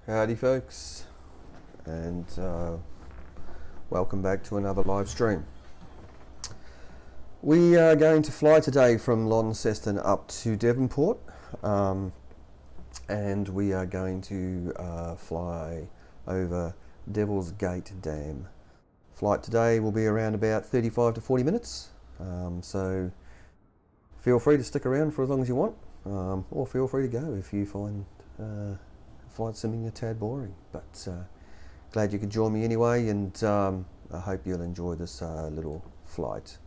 Howdy folks, and welcome back to another live stream. We are going to fly today from Launceston up to Devonport, and we are going to fly over Devil's Gate Dam. Flight today will be around about 35 to 40 minutes, so feel free to stick around for as long as you want, or feel free to go if you find flight simming a tad boring, but glad you could join me anyway, and I hope you'll enjoy this little flight.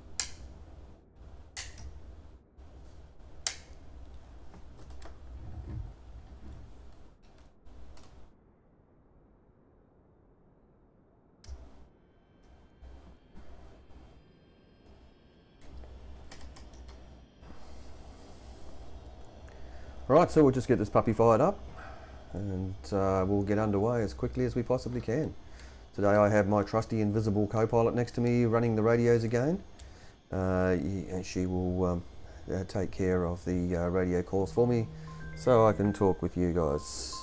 Right, so we'll just get this puppy fired up, and we'll get underway as quickly as we possibly can. Today I have my trusty invisible co-pilot next to me running the radios again. She will take care of the radio calls for me so I can talk with you guys.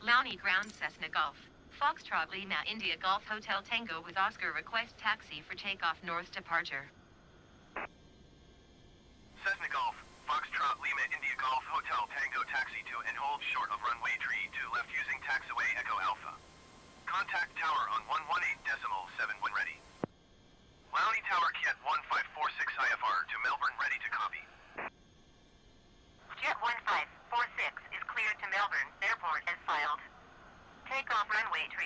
Launny Ground Cessna Golf. Foxtrot Lima India Golf Hotel Tango with Oscar request taxi for takeoff north departure. Cessna Golf. Foxtrot Lima India Golf Hotel Tango taxi to and hold short of runway 32 left using taxiway Echo Alpha. Contact tower on 118.7 when ready. Launny Tower Jet 1546 IFR to Melbourne ready to copy. Jet 1546 is cleared to Melbourne Airport as filed. Takeoff runway 32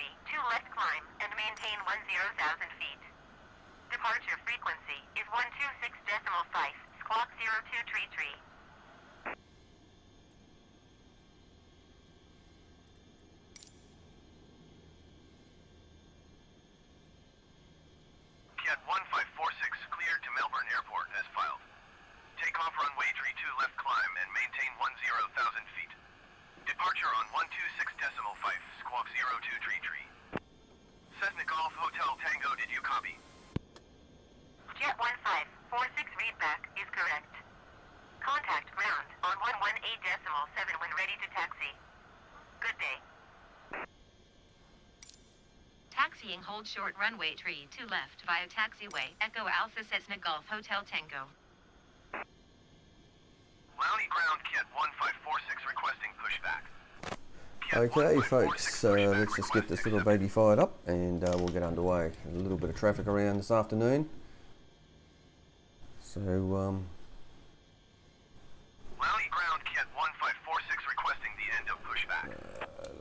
left climb and maintain 10,000 feet. Departure frequency is 126.5 squawk 0233. Jet 1546 cleared to Melbourne Airport as filed. Takeoff runway 32 left climb and maintain 10,000 feet. Departure on 126.5 squawk 0233. Cessna Golf Hotel Tango, did you copy? Jet 1546 readback is correct. Contact ground on 118.7 when ready to taxi. Good day. Taxiing hold short runway 32 left via taxiway Echo Alpha Cessna Golf Hotel Tango. Launny Ground Jet 1546 requesting pushback. Okay folks, let's just get this little baby fired up and we'll get underway. A little bit of traffic around this afternoon, so Launny Ground Jet 1546 requesting the end of pushback.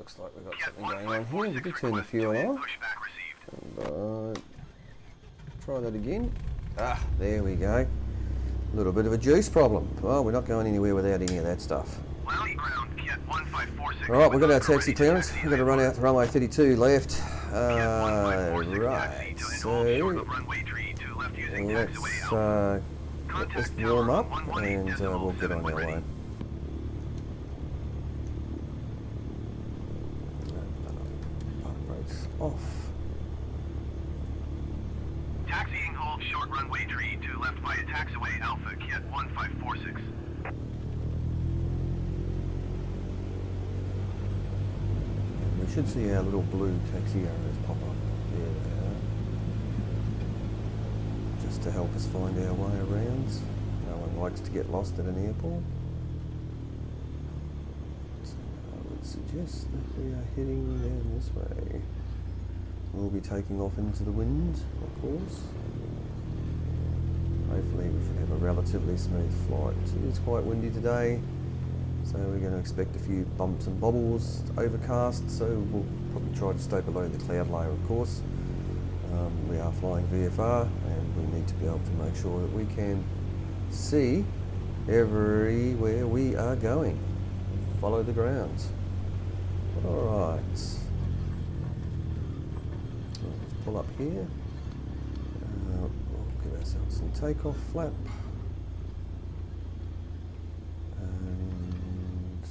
looks like we've got something going on here. We did turn the fuel on. Pushback received. And, try that again. There we go. A little bit of a juice problem. Well, we're not going anywhere without any of that stuff. Launny Ground Jet 1546. Alright, we've got our taxi clearance. We've got to run out to runway 32 left. Right, so let's let this warm up and we'll get on our way. Brakes off. Taxiing hold short runway 32 left via taxiway Alpha Jet 1546. We should see our little blue taxi arrows pop up. There they are. Just to help us find our way around. No one likes to get lost at an airport. So I would suggest that we are heading down this way. we'll be taking off into the wind, of course. Hopefully we should have a relatively smooth flight. It is quite windy today, so we're going to expect a few bumps and bobbles, overcast, so we'll probably try to stay below the cloud layer, of course. We are flying VFR and we need to be able to make sure that we can see everywhere we are going. Follow the ground. Alright. Let's pull up here. We'll give ourselves some takeoff flap. And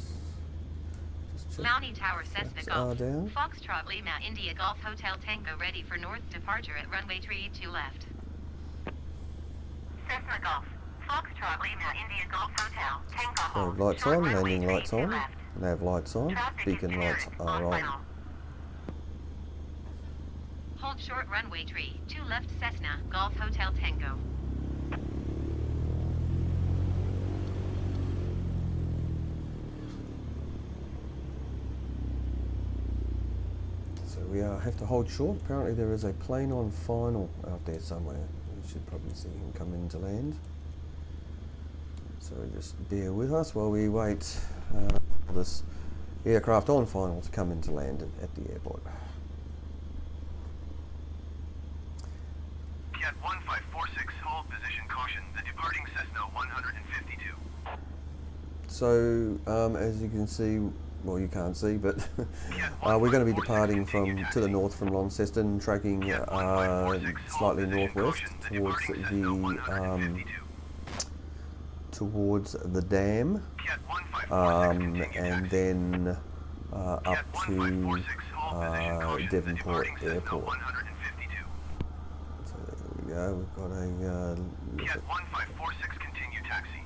just check. Mountie Tower Cessna Golf. Down. Foxtrot Lima India Golf Hotel Tango ready for north departure at runway 32 left. Cessna Golf. Foxtrot Lima India Golf Hotel Tango hold. Lights Short on, runway landing 32 lights on, left. nav lights on, Traffic beacon is lights cleared. are on. Final. Hold short runway 32 left Cessna Golf Hotel Tango. So we have to hold short. Apparently there is a plane on final out there somewhere. We should probably see him come in to land. So just bear with us while we wait for this aircraft on final to come in to land at the airport. Cat 1546, hold position caution, the departing Cessna 152. So as you can see, well you can't see, but we're going to be departing to the north from Launceston, tracking slightly northwest towards the dam, and then up to Devonport Airport. So there we go, we've got a Cat 1546, continue taxi.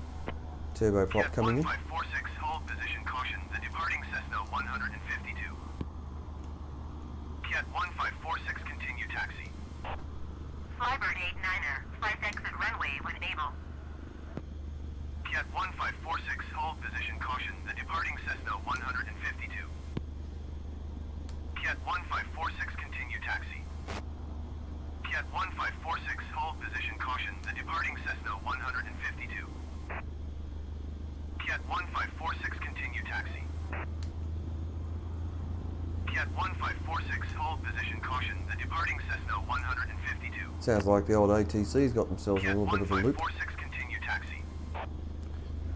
turboprop coming in. 1546, hold position caution, the departing Cessna 152. Cat 1546, continue taxi. Flybird 89er, flight exit runway when able. Cat 1546, hold position caution, the departing Cessna 152. Cat 1546, continue taxi. Cat 1546, hold position caution, the departing Cessna 152. Cat 1546, continue taxi. Cat 1546, hold position caution, the departing Cessna 152. Sounds like the old ATC's got themselves in a Cat little bit of a loop. 1546, continue taxi.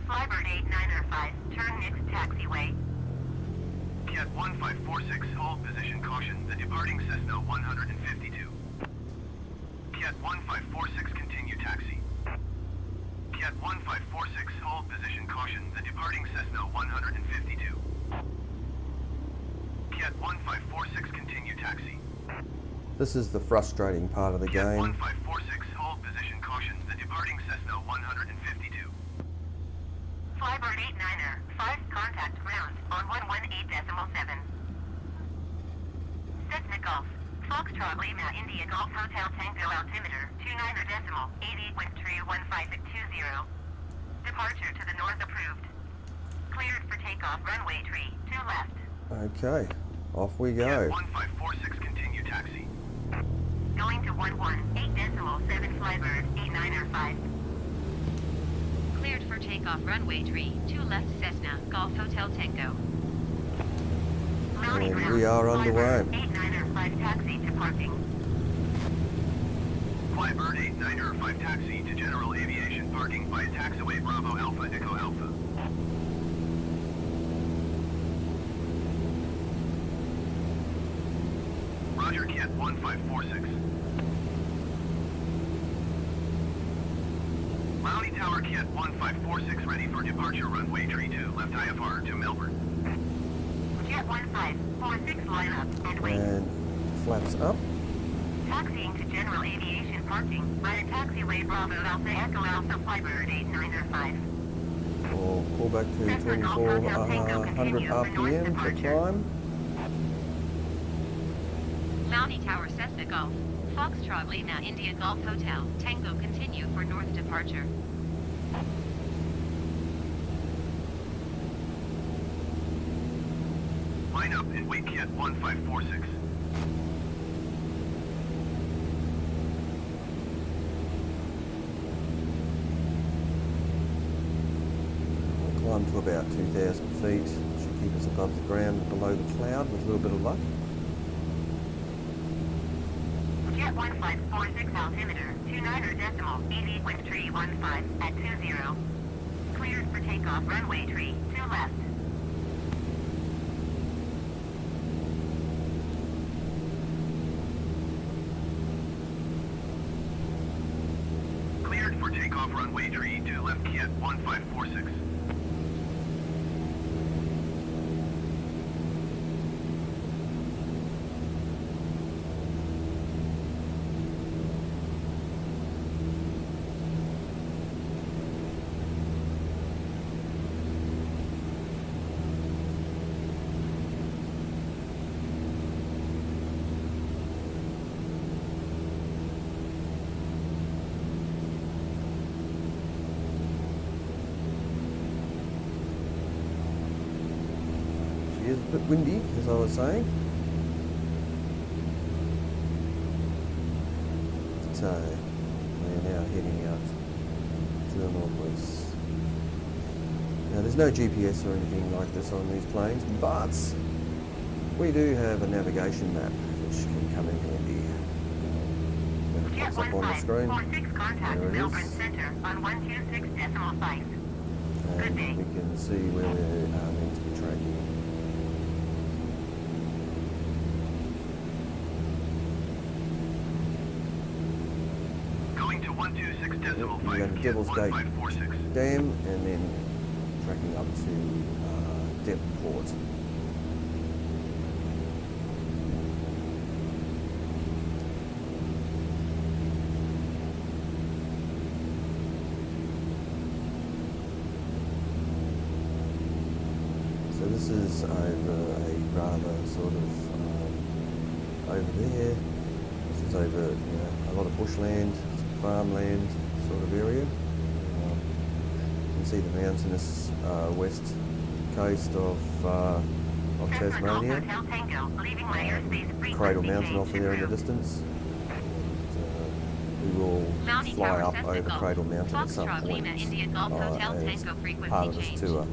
Flybird 89er 5, turn next taxiway. Cat 1546, hold position caution, the departing Cessna 152. Cat 1546, continue taxi. Cat 1546, hold position caution, the departing Cessna 152. Cat 1546, continue taxi. This is the frustrating part of the Cat game. 1546, hold position caution, the departing Cessna 152. Flybird 89er, 5 contact ground on 118.7. Cessna Golf. Foxtrot Lima India Golf Hotel Tango altimeter 29.80 wind tree 1520. Departure to the north approved. Cleared for takeoff runway 32 left. Okay, off we Cat go. 1546, continue taxi. Going to 118.7 Flybird 89er 5. Cleared for takeoff runway 32 left Cessna Golf Hotel Tango. And we are underway. 89er 5 taxi to parking. Flybird 89er 5 taxi to general aviation parking via taxiway Bravo Alpha Echo Alpha. Roger, Cat 1546. Mountie Tower, Cat 1546 ready for departure runway 32 left IFR to Melbourne. Jet 1546 line up and wait. And flaps up. Taxiing to general aviation parking via taxiway Bravo Alpha Echo Alpha Flybird 89er 5. We'll pull back to 2400 RPM for climb. Mountie Tower Cessna Golf. Foxtrot Lima India Golf Hotel. Tango continue for north departure. Line up and wait, Cat 1546. climb to about 2,000 feet. Should keep us above the ground below the cloud with a little bit of luck. Jet 1546 altimeter, 29er decimal, 80 wind tree 15 at 20. Cleared for takeoff runway tree 2 left. Cleared for takeoff runway tree 2 left, Jet 1546. It is a bit windy, as I was saying. So, we're now heading out to the northwest. Now, there's no GPS or anything like this on these planes, but we do have a navigation map, which can come in handy. When it Jet pops up on the screen, 1546 contact there it Melbourne is. Center on 126.5. Good day. And we can see where we're meant to be tracking. Going to 126.5, We're going to Jet Devil's Gate 1546. Dam and then tracking up to Devonport. So this is over a rather sort of over there. This is over a lot of bushland, farmland sort of area. You can see the mountainous west coast of Tasmania. Hotel Tango, leaving my airspace Cradle frequency Mountain change off there in the approved. distance. We will Mountie fly Tower, up Cessna over Golf. Cradle Mountain at some Foxtrot, point Lima, India Golf, Hotel as Tango, frequency part of this change. tour.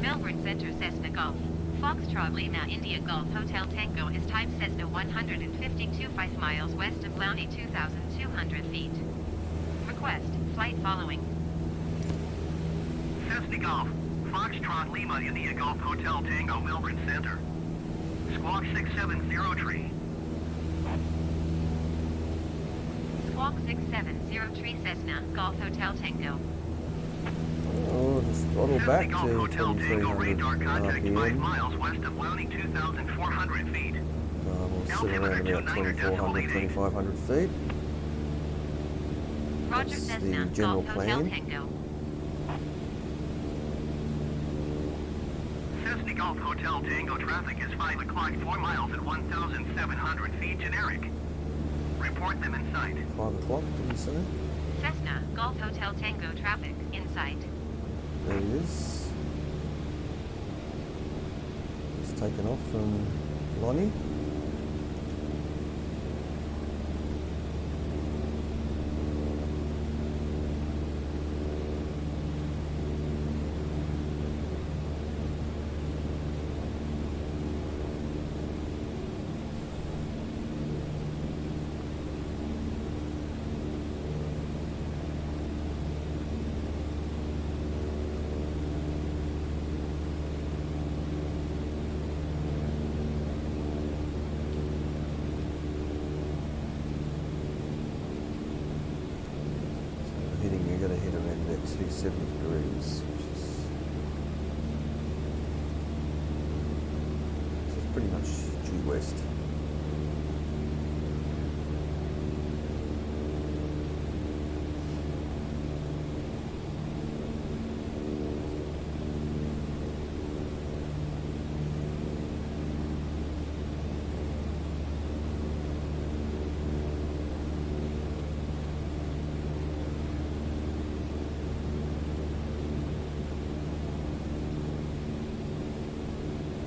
Melbourne Center Cessna Golf. Foxtrot Lima India Golf Hotel Tango is type Cessna 152 5 miles west of Launceston 2,200 feet. Request, flight following. Cessna Golf, Foxtrot Lima India Golf Hotel Tango Melbourne Center. Squawk 670 Squawk 670 Cessna Golf Hotel Tango. Oh, just throttle back Cessna to Golf Hotel Tango 2300 radar contact 5 RPM. miles west of Launceston 2,400 feet. We'll sit around about 2400, 2500 feet. Roger That's Cessna the general Golf Hotel plan. Tango. Cessna Golf Hotel Tango traffic is 5 o'clock 4 miles at 1,700 feet generic. Report them in sight. 5 o'clock, did you say? Cessna Golf Hotel Tango traffic in sight. There he is. He's taken off from Lonnie. You're going to hit around about 270 degrees, which is pretty much due west.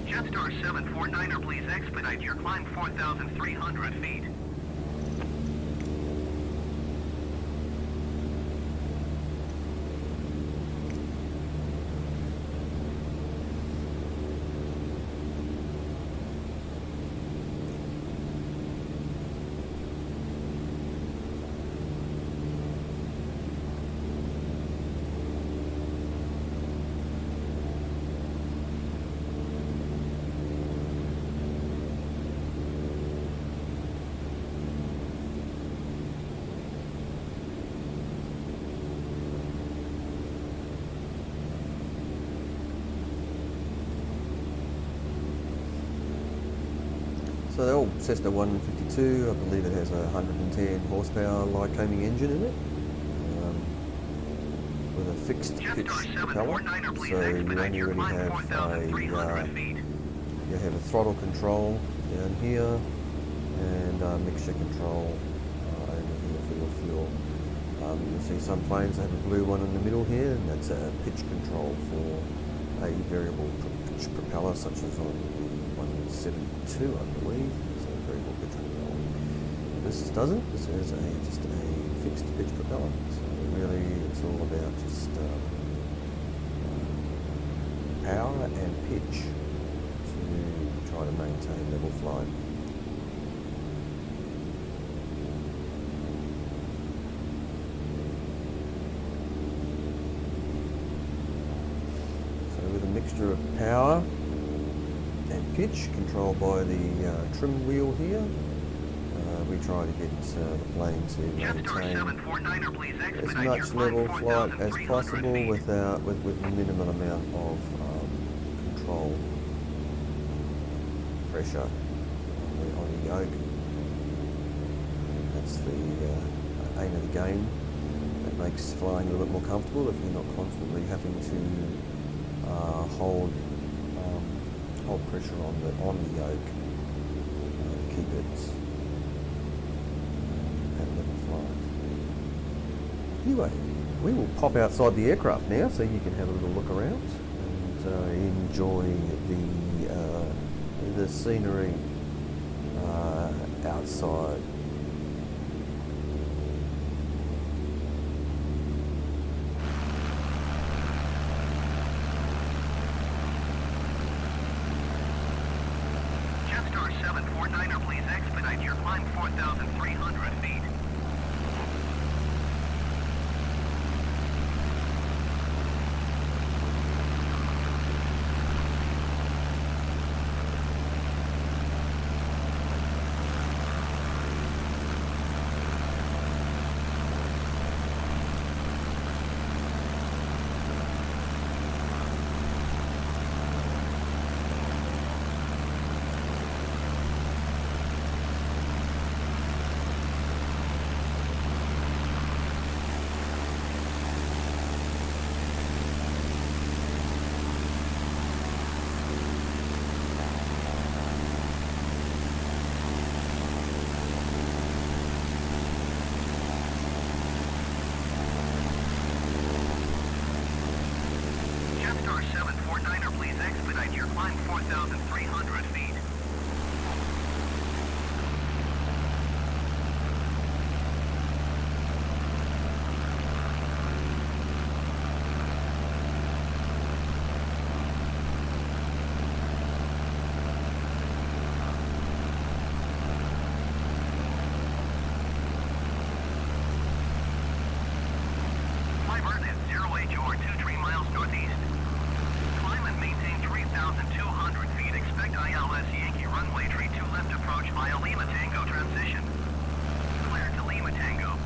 Jetstar 749er, please expedite your climb 4,300 feet. So the old Cessna 152, I believe it has a 110 horsepower Lycoming engine in it, with a fixed pitch propeller. So you only really have you have a throttle control down here and a mixture control over here for your fuel. You'll see some planes have a blue one in the middle here, and that's a pitch control for a variable pitch propeller, such as on the 172, I believe. So a variable pitch propeller. This doesn't. This is just a fixed pitch propeller. So really, it's all about just power and pitch to try to maintain level flight. With a mixture of power and pitch controlled by the trim wheel here, we try to get the plane to maintain as much level flight as possible with minimal amount of control pressure on the yoke. That's the aim of the game. That makes flying a little bit more comfortable if you're not constantly having to hold pressure on the yoke to keep it at level flight. Anyway, we will pop outside the aircraft now so you can have a little look around and enjoy the scenery outside. Jetstar 749er, please expedite your climb 4,300 feet. Jetstar 749er, please expedite your climb 4,300 feet. Climb Earth is 0H or 23 miles northeast. Climb and maintain 3,200 feet. Expect ILS Yankee runway 32 left approach via Lima Tango transition. Clear to Lima Tango.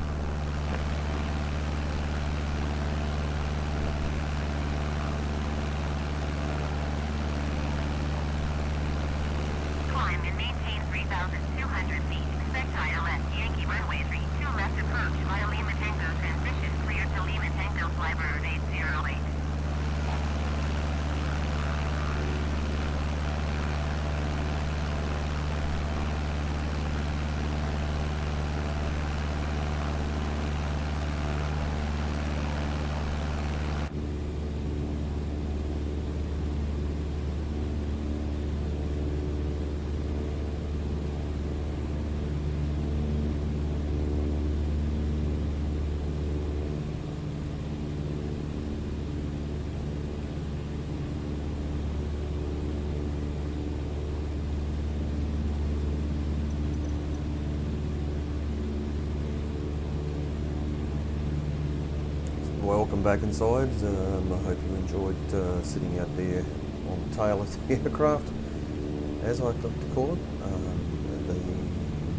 Climb and maintain 3,200 feet. Expect ILS Yankee runway 32 left approach via Lima Tango transition. Clear to Lima Tango Flybird 808. Welcome back inside. I hope you enjoyed sitting out there on the tail of the aircraft, as I like to call it, the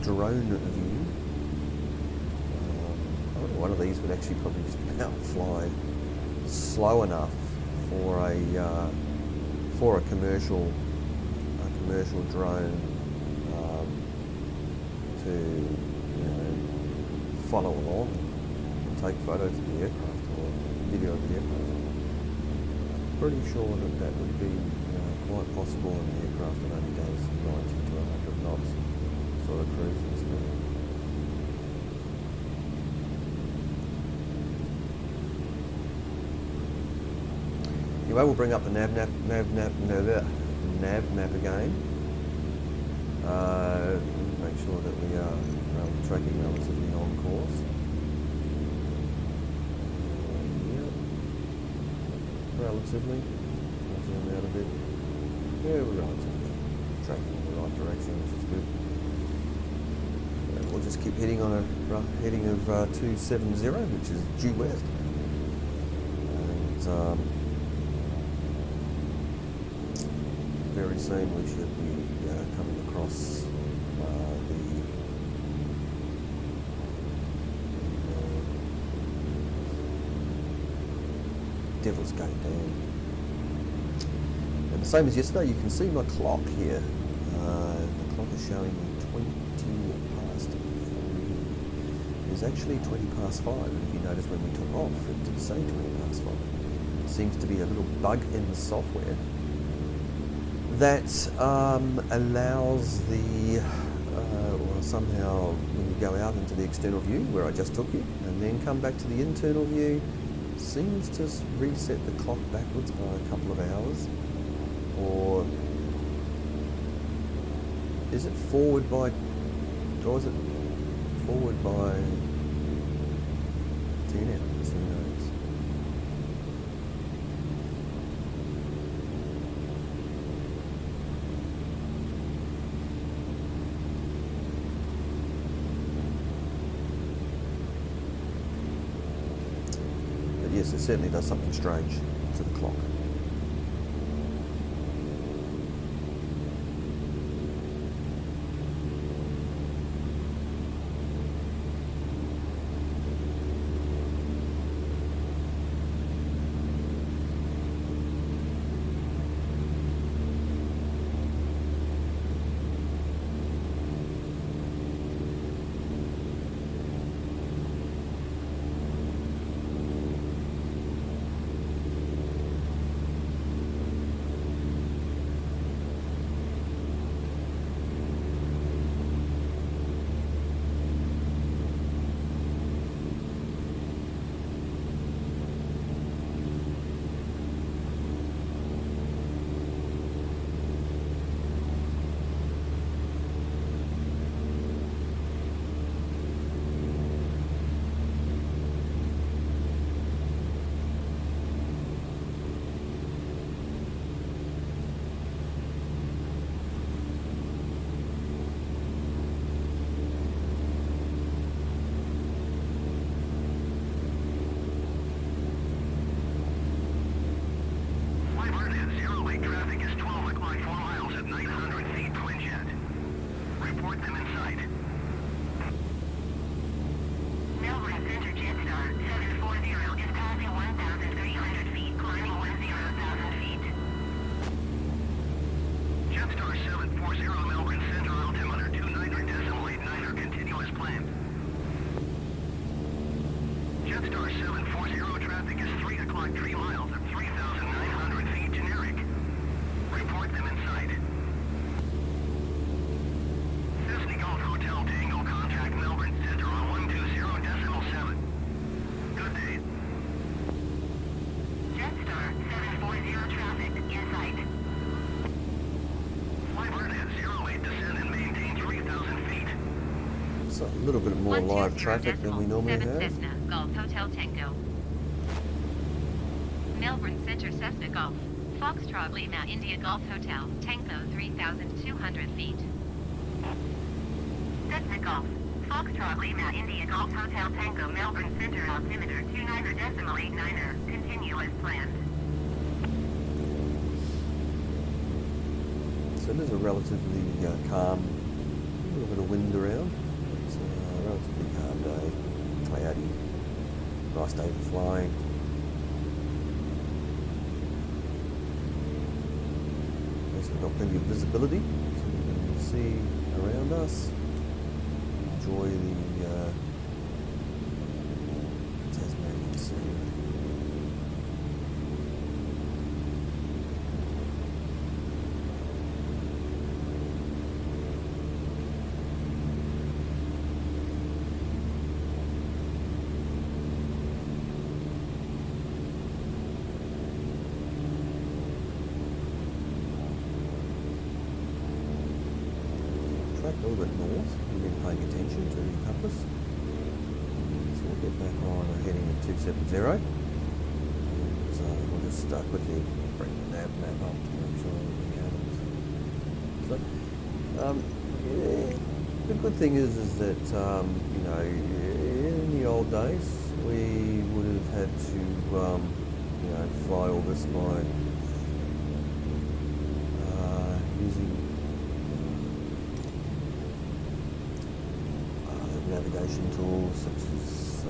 drone view. I reckon one of these would actually probably just about fly slow enough for a commercial drone to, follow along and take photos of the aircraft or video of the aircraft. Pretty sure that would be quite possible in the aircraft that only does 90 to 100 knots sort of cruising speed. Anyway, we'll bring up the nav map again. Make sure that we are tracking relatively on course. Relatively. Zoom out a bit. Yeah, we're relatively tracking in the right direction, which is good. And we'll just keep heading on a heading of 270, which is due west. And very soon we should be coming across the Devil's Gate Dam. And the same as yesterday, you can see my clock here. The clock is showing 20 past 3. It's actually 20 past 5. And if you notice when we took off, it did say 20 past 5. It seems to be a little bug in the software that allows the, or somehow when you go out into the external view, where I just took you, and then come back to the internal view, seems to reset the clock backwards by a couple of hours. Or is it forward by, or is it forward by 10 hours? Who knows? But yes, it certainly does something strange to the clock. A little bit more live traffic than we normally have. Cessna Golf Hotel Tango. Melbourne Centre Cessna Golf. Foxtrot Lima India Golf Hotel Tango 3,200 feet. Cessna Golf. Foxtrot Lima India Golf Hotel Tango Melbourne Centre altimeter 29.89er. Continue as planned. So there's a relatively calm, a little bit of wind around. Relatively calm day, cloudy, nice day for flying. At least we've got plenty of visibility, so we can see around us. enjoy the Tasmanian sea. A little bit north, we've been paying attention to the compass. So we'll get back on heading at 270. So we'll just quickly bring the nav map up to make sure we haven't. So, yeah, the good thing is that, you know, in the old days, we would have had to, you know, fly all this by using navigation tools such as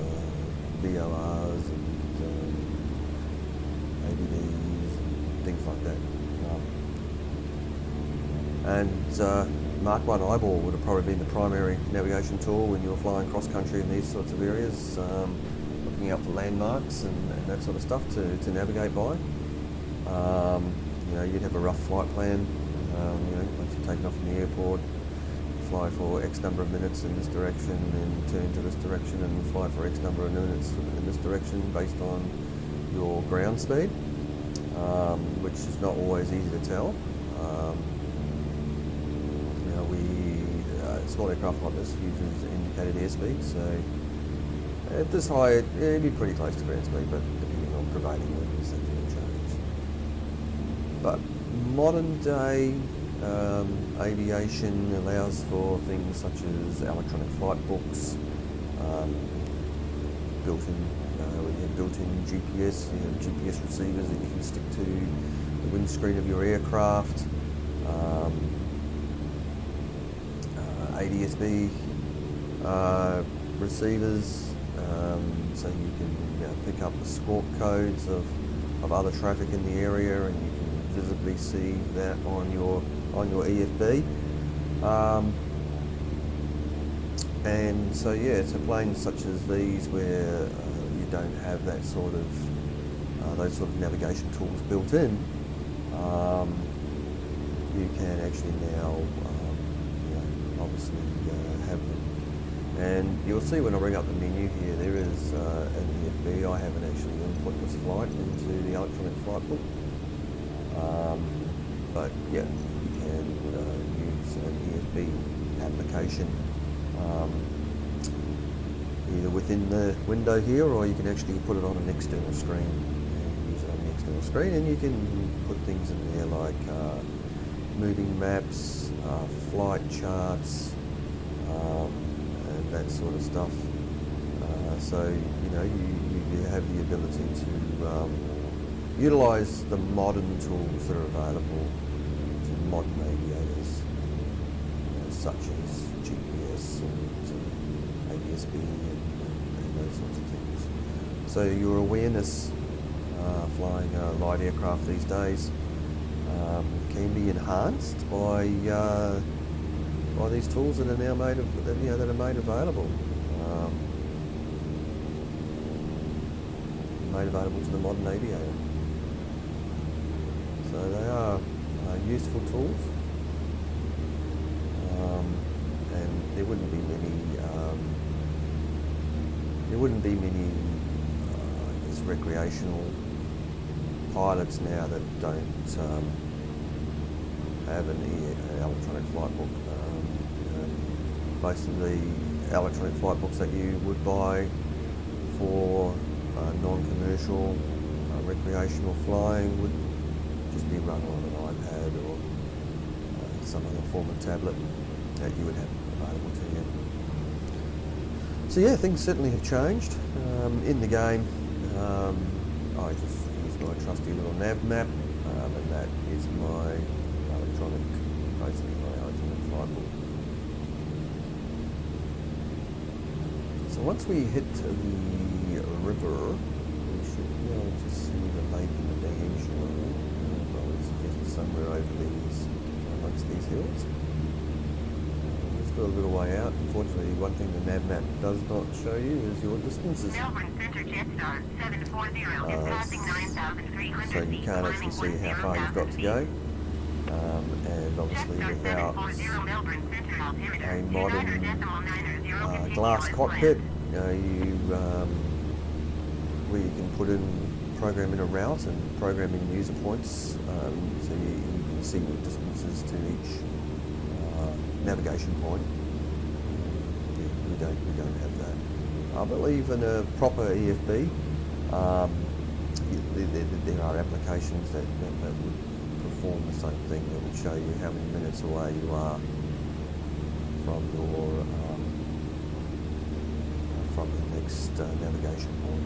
VORs and ABDs and things like that. And Mark 1 eyeball would have probably been the primary navigation tool when you were flying cross country in these sorts of areas, looking out for landmarks and that sort of stuff to navigate by. You know, you'd have a rough flight plan. You know, once you've taken off from the airport, fly for X number of minutes in this direction, and turn to this direction and fly for X number of minutes in this direction based on your ground speed, which is not always easy to tell. You know, small aircraft like this uses indicated airspeed, so at this height it'd be pretty close to ground speed, but depending on prevailing winds that can change. But modern day aviation allows for things such as electronic flight books, built-in GPS, you have GPS receivers that you can stick to the windscreen of your aircraft, ADSB receivers, so you can pick up the squawk codes of other traffic in the area, and you can visibly see that on your EFB. And so yeah, so planes such as these where you don't have that sort of those sort of navigation tools built in, you can actually now you know, obviously have them. And you'll see when I bring up the menu here, there is an EFB. I haven't actually input this flight into the electronic flight book, but yeah, you can use an EFB application either within the window here, or you can actually put it on an external screen and use it on the external screen, and you can put things in there like moving maps, flight charts, and that sort of stuff. So you know, you have the ability to utilise the modern tools that are available to modern aviators, such as GPS and ADSB and those sorts of things. So your awareness flying light aircraft these days can be enhanced by these tools that are now made available. Made available to the modern aviator. So they are useful tools, and there wouldn't be many I guess recreational pilots now that don't have an electronic flight book. You know, most of the electronic flight books that you would buy for non-commercial recreational flying would just be run on an iPad or some other form of tablet that you would have available to you. So yeah, things certainly have changed in the game. I just use my trusty little nav map, and that is basically my electronic flight book. So once we hit the river, we should be able to see the lake and the dam shore. I would suggest somewhere over amongst these hills. Just Got a little way out. Unfortunately, one thing the nav map does not show you is your distances. Melbourne Centre Jetstar 740 is passing 9,300 So you feet, can't actually see how far you've got to go. And obviously without a modern glass cockpit, where you can put in, program in a route and program in user points, so you can see your distances to each navigation point. We don't have that. I believe in a proper EFB, there are applications that would perform the same thing, that would show you how many minutes away you are from the next navigation point.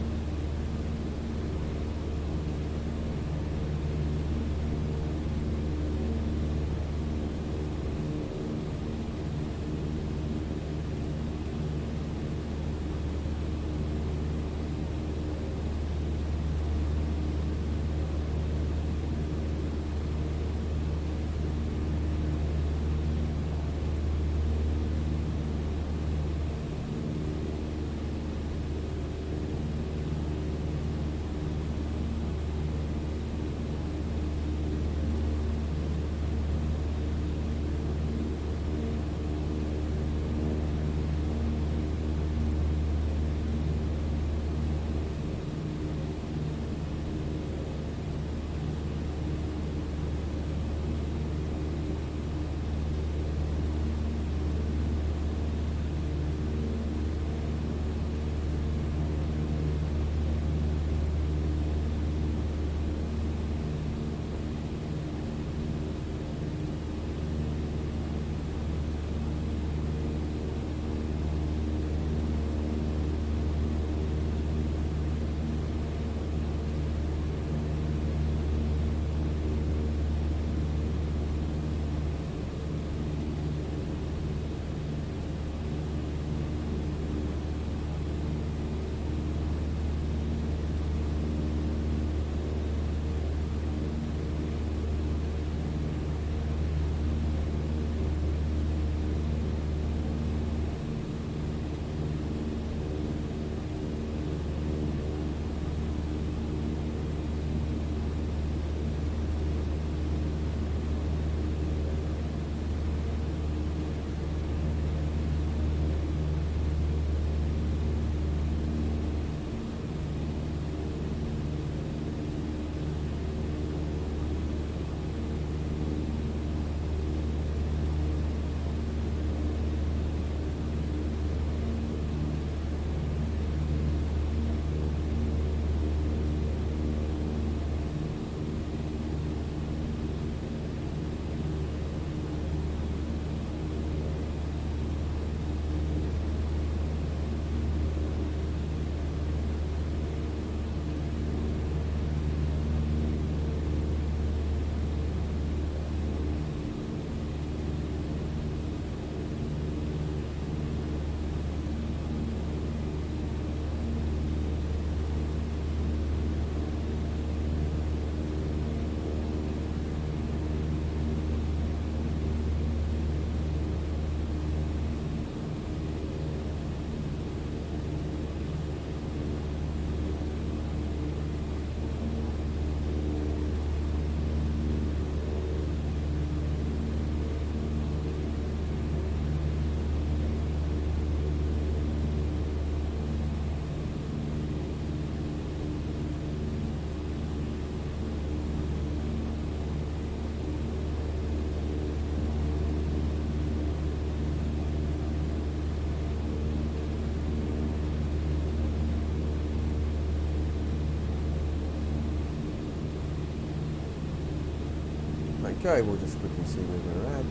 Okay, we'll just quickly see where we're at.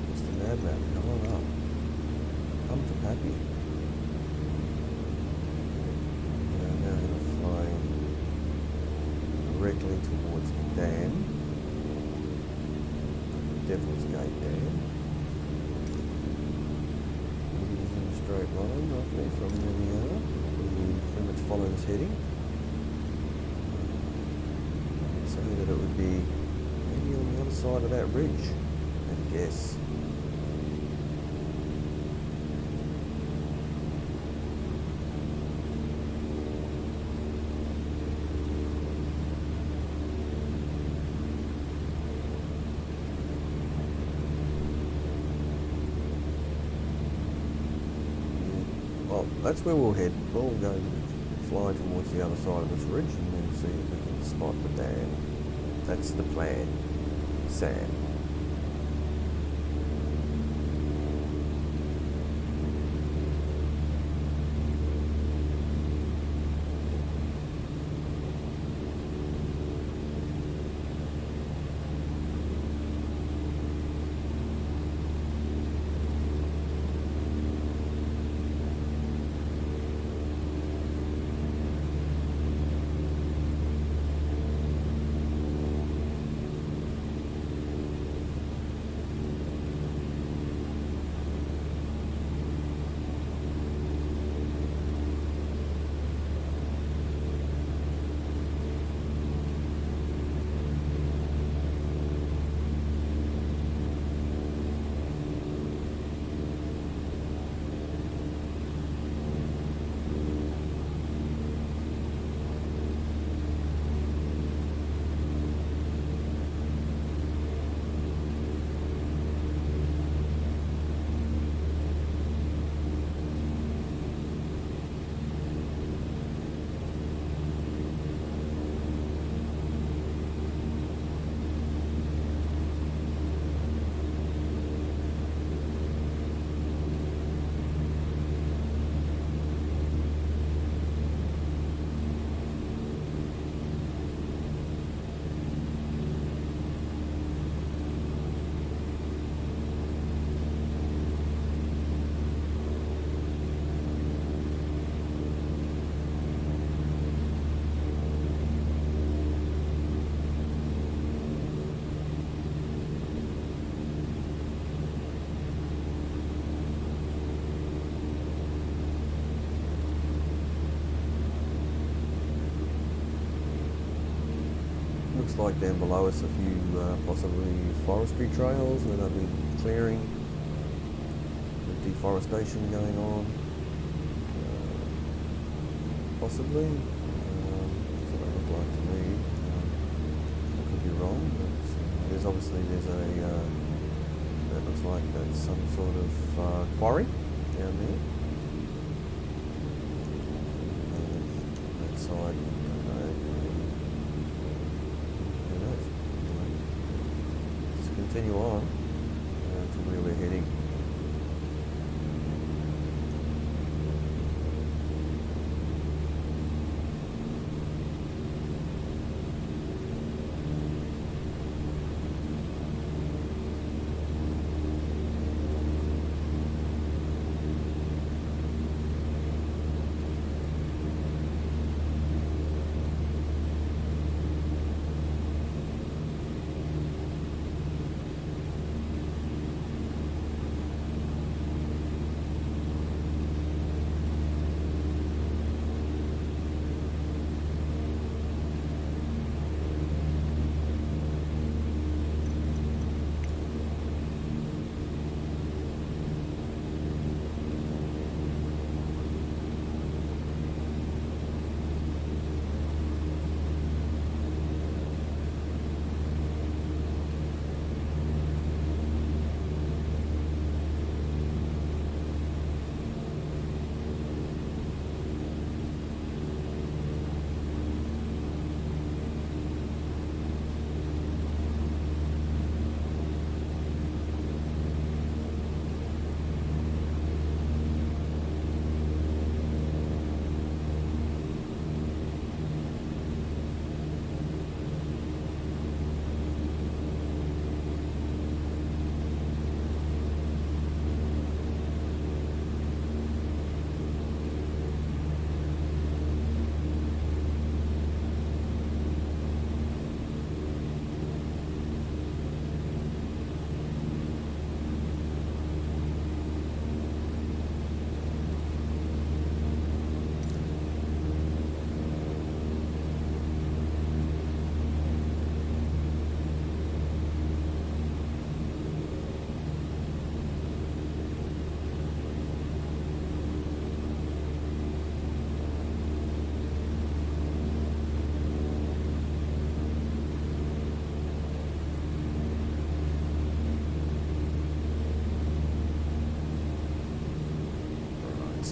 What's the nav map? Come on up. Come to Pappy. Now we're going to fly directly towards the dam. Devil's Gate Dam. It is in a straight line, roughly, from where we are. We pretty much follow this heading. So that it would be maybe on the other side of that ridge, I guess. well, that's where we'll head. We'll go fly towards the other side of this ridge and then see if we can spot the dam. That's the plan, Sam. Looks like down below us a few possibly forestry trails where they've been clearing, the deforestation going on, possibly. That's what they look like to me. I could be wrong, but there's obviously that looks like that's some sort of quarry down there. That side. Continue on to where we're heading.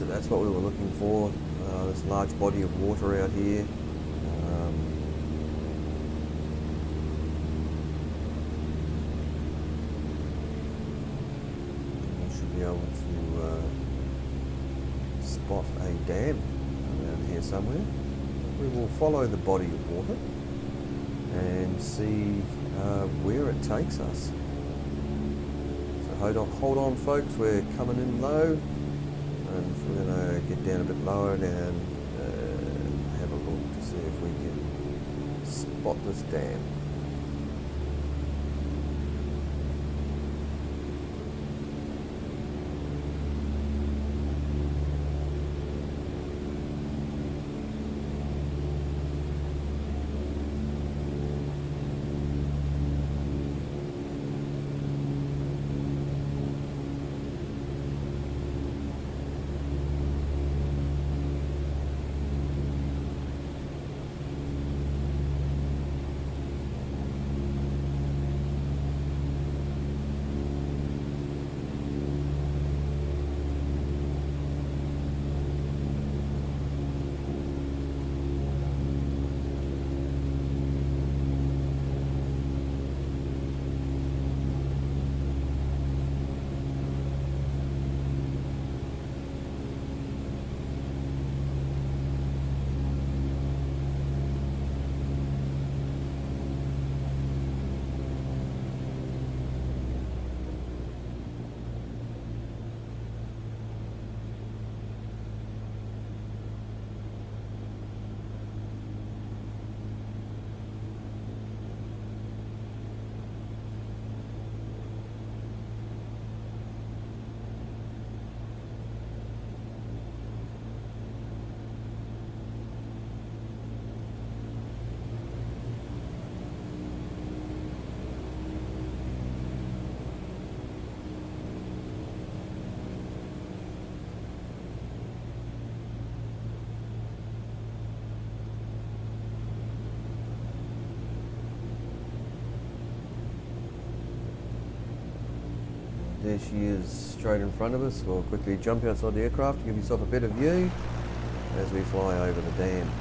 that's what we were looking for, this large body of water out here. We should be able to spot a dam around here somewhere. We will follow the body of water and see where it takes us. So hold on folks, we're coming in low, and we're going to get down a bit lower and have a look to see if we can spot this dam. There she is, straight in front of us. We'll quickly jump outside the aircraft to give yourself a better view as we fly over the dam.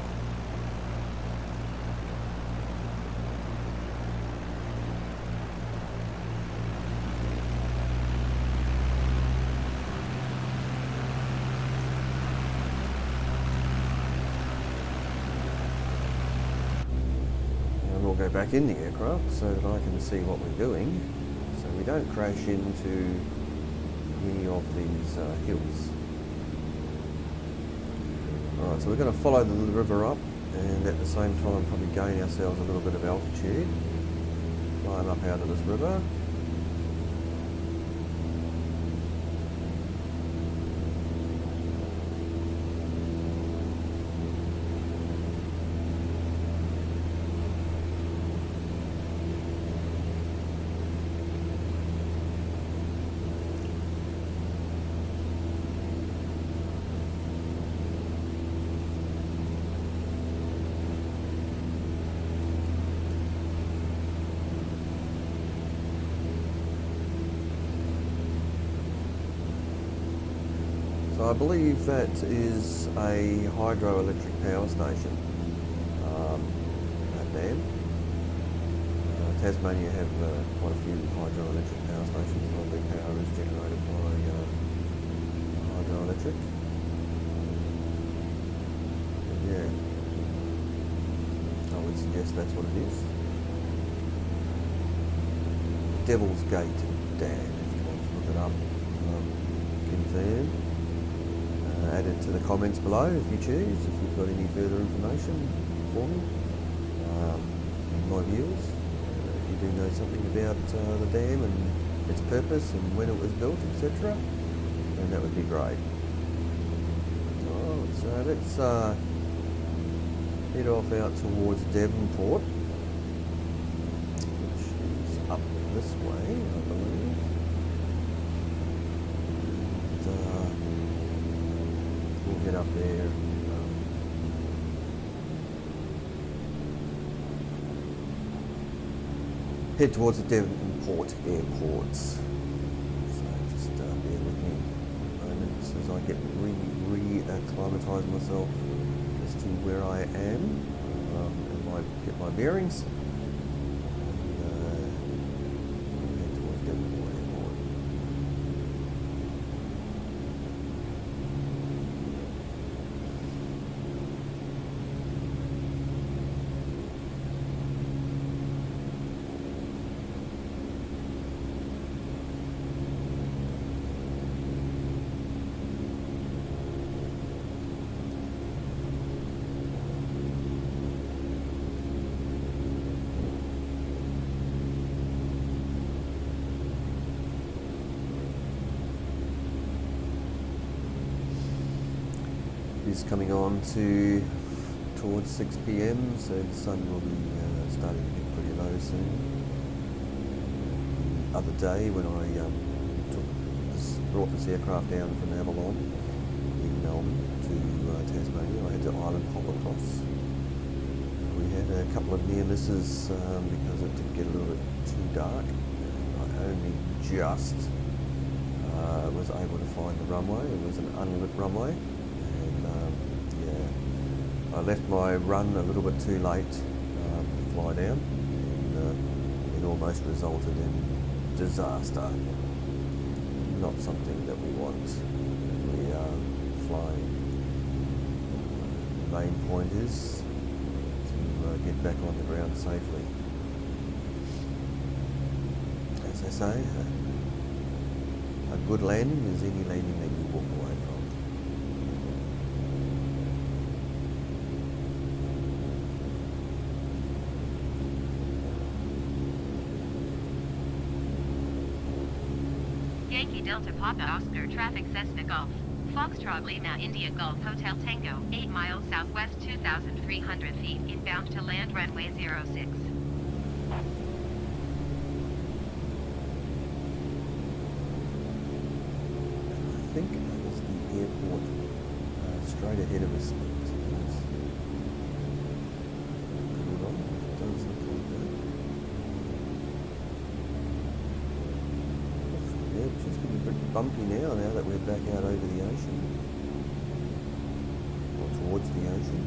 And we'll go back in the aircraft so that I can see what we're doing, so we don't crash into any of these hills. Alright, so we're going to follow the river up and at the same time probably gain ourselves a little bit of altitude. Climb up out of this river. So I believe that is a hydroelectric power station, that dam. Tasmania have quite a few hydroelectric power stations. A lot of their power is generated by hydroelectric. Yeah, I would suggest that's what it is. Devil's Gate Dam, if you want to look it up. Confirm. Add it to the comments below if you choose, if you've got any further information for me, my viewers. If you do know something about the dam and its purpose and when it was built, etc., then that would be great. Alright, so let's head off out towards Devonport, which is up this way, I believe. We'll get up there. Head towards the Devonport airports. So just bear with me a moment as I get re-acclimatise myself as to where I am and get my bearings. And head towards Devonport Airport. Is coming on towards 6 p.m, so the sun will be starting to get pretty low soon. The other day when I brought this aircraft down from Avalon in Melbourne to Tasmania, I had to island hop across. We had a couple of near misses because it did get a little bit too dark. I only just was able to find the runway. It was an unlit runway. I left my run a little bit too late to fly down, and it almost resulted in disaster. Not something that we want when we are flying. The main point is to get back on the ground safely. As they say, a good landing is any landing that you walk away from. Yankee Delta Papa Oscar traffic Cessna Golf. Foxtrot Lima India Golf Hotel Tango, 8 miles southwest 2,300 feet, inbound to land runway 06. I think that is the airport straight ahead of us. It's just going to be pretty bumpy now that we're back out over the ocean, or towards the ocean.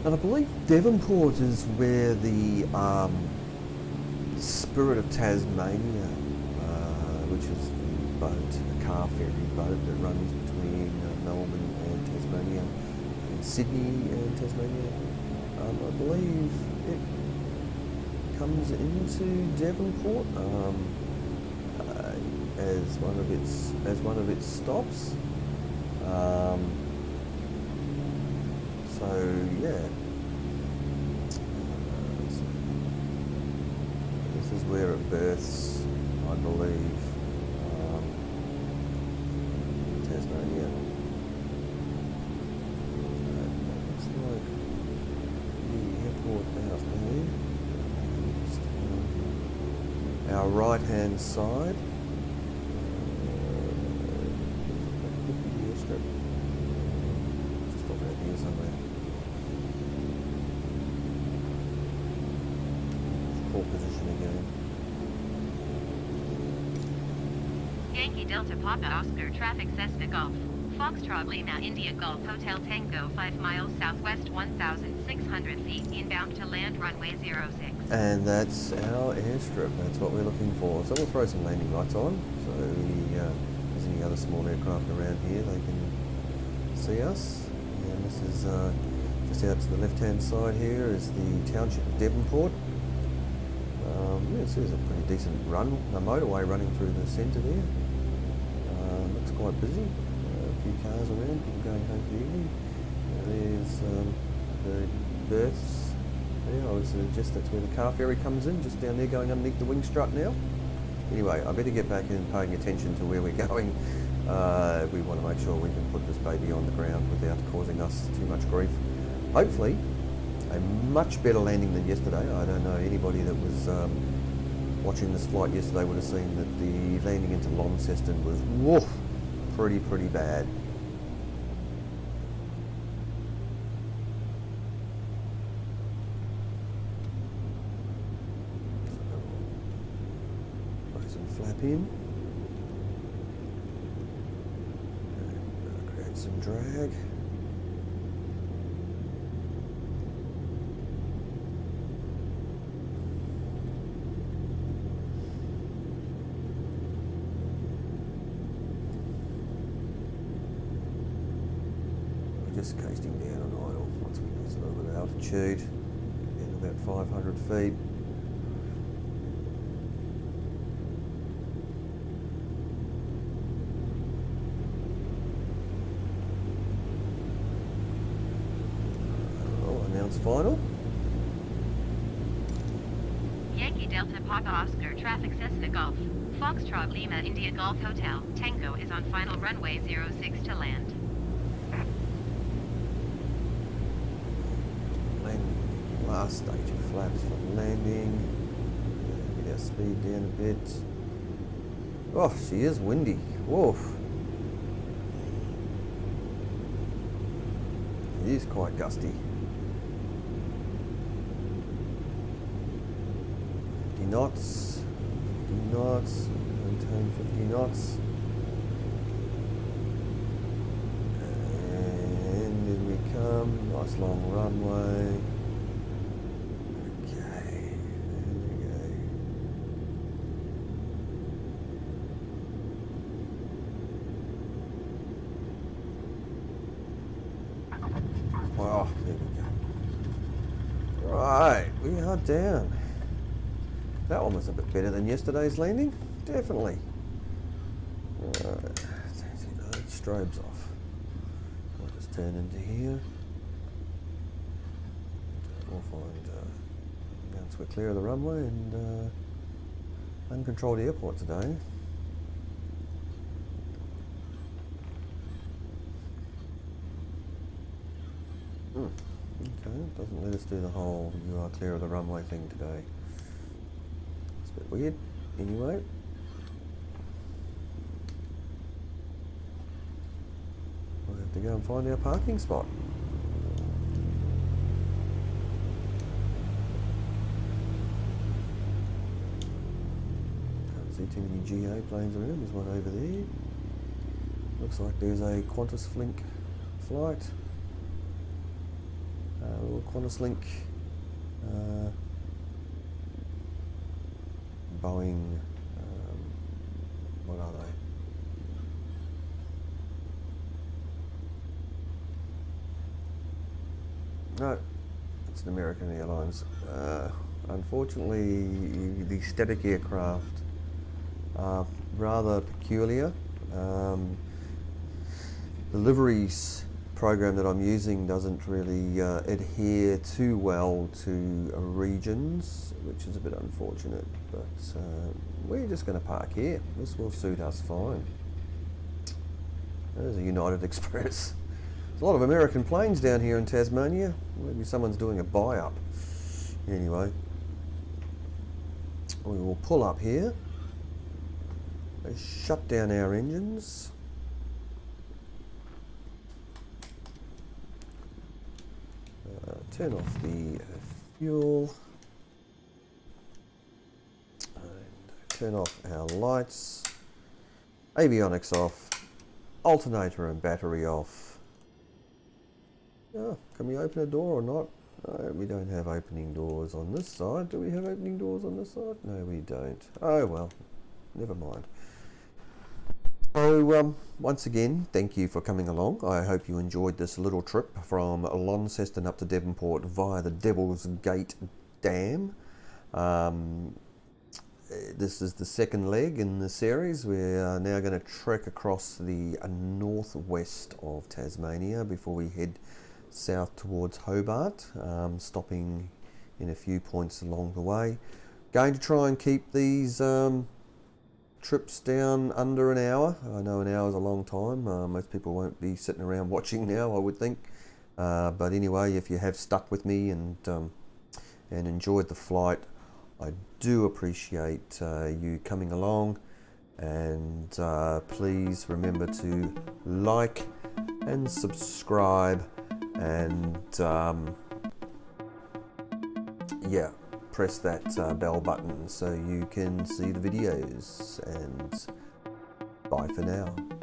And I believe Devonport is where the Spirit of Tasmania, which is the boat, a car ferry boat that runs between Melbourne and Tasmania, and Sydney and Tasmania. I believe it comes into Devonport as one of its stops. So yeah, this is where it berths, I believe. Tasmania. Looks like the airport out there. Our right hand side. Could be the airstrip. Just off out here somewhere. Call position again. Yankee Delta Papa Oscar traffic Cessna Golf. Foxtrot Lima India Golf Hotel Tango, 5 miles southwest 1,600 feet, inbound to land runway 06. And that's our airstrip. That's what we're looking for. So we'll throw some landing lights on. So there's any other small aircraft around here, they can see us. And this is just out to the left-hand side here is the township of Devonport. This is a pretty decent run, a motorway running through the centre there. Looks quite busy. A few cars around, people going home for the evening. There's the berths there. I would suggest that's where the car ferry comes in, just down there going underneath the wing strut now. Anyway, I better get back in paying attention to where we're going. We want to make sure we can put this baby on the ground without causing us too much grief. Hopefully, a much better landing than yesterday. I don't know, anybody that was watching this flight yesterday would have seen that the landing into Launceston was pretty bad. lap in. And, create some drag. Just coasting down on idle once we lose a little bit of altitude, getting about 500 feet. Oh, announce final. Yankee Delta Papa Oscar traffic Cessna Golf. Foxtrot Lima India Golf Hotel. Tango is on final runway 06 to land. Last stage of flaps for landing. Get our speed down a bit. Oh, she is windy. Woof. It is quite gusty. 50 knots. 50 knots. Maintain 50 knots. And in we come. Nice long runway. Oh, there we go. Right, we are down. That one was a bit better than yesterday's landing. Definitely. Right, strobes off. I'll just turn into here. We'll find, once we're clear of the runway and uncontrolled airport today. Okay, doesn't let us do the whole you are clear of the runway thing today. It's a bit weird. Anyway. We'll have to go and find our parking spot. Can't see too many GA planes around. There's one over there. Looks like there's a Qantas Flink flight. Little Qantas Link Boeing, what are they? No, it's an American Airlines. Unfortunately, the static aircraft are rather peculiar. The liveries program that I'm using doesn't really adhere too well to regions, which is a bit unfortunate, but we're just going to park here. This will suit us fine. There's a United Express. There's a lot of American planes down here in Tasmania. Maybe someone's doing a buy-up. Anyway, we will pull up here. Let's shut down our engines. Turn off the fuel and turn off our lights, avionics off, alternator and battery off. Oh, can we open a door or not? No, we don't have opening doors on this side. Do we have opening doors on this side? No, we don't. Oh well, never mind. So, once again, thank you for coming along. I hope you enjoyed this little trip from Launceston up to Devonport via the Devil's Gate Dam. This is the second leg in the series. We are now going to trek across the northwest of Tasmania before we head south towards Hobart, stopping in a few points along the way. Going to try and keep these trips down under an hour. I know an hour is a long time. Most people won't be sitting around watching now, I would think. But anyway, if you have stuck with me and enjoyed the flight, I do appreciate you coming along. And please remember to like and subscribe. And yeah, press that bell button so you can see the videos, and bye for now.